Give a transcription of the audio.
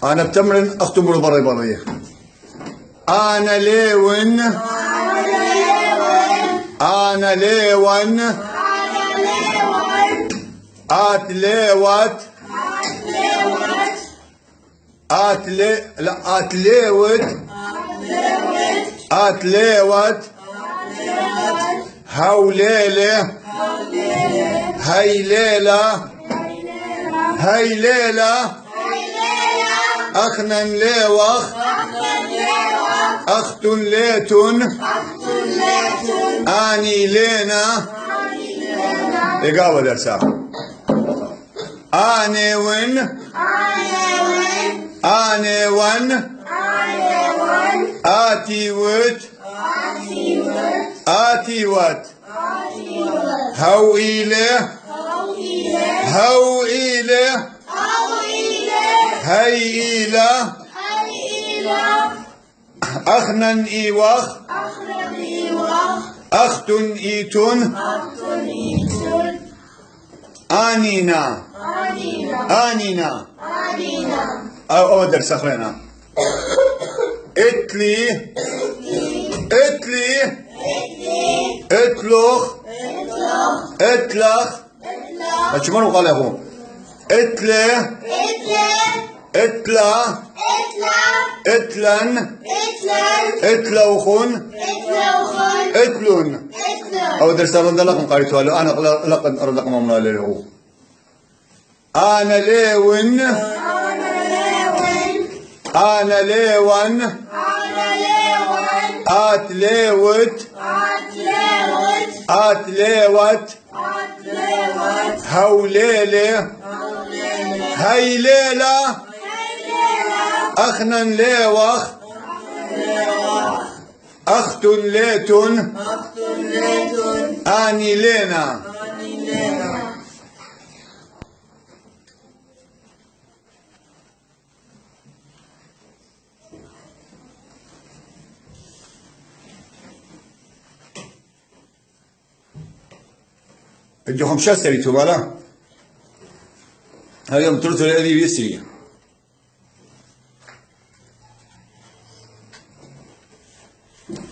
أنا بتمرن أختم برا برا. أنا ليون. أنا ليون. أتليوت. أتليوت. أتليوت. هوليلة. هيليلة. هيليلة. أخنن ليوخ. أختن ليتن. آني لينا. إجابة درسها. آني ون. آني ون. آتي وت. آتي وت. هو إله. هو إله. هي إله. أخنن إيوخ. أختن إيتون. آنينا. آنينا. أو درس أخرنا. إتلي. إتلي. إتلوخ. إتلخ. أشمنو قال أخو. إتلي. إتلا. إتلن. إتلوخون. إتلون. أو درس أرد لكم قريتوا له. أنا لقد أرد لكم أمنا له. أنا ليون. أنا ليون. أتليوت. أتليوت. هوليلة. هيليلة. أخنن ليوخ. أختن ليتن. آني لينا. الجهم شاسري تبالا. اليوم ترتل الذي يسري.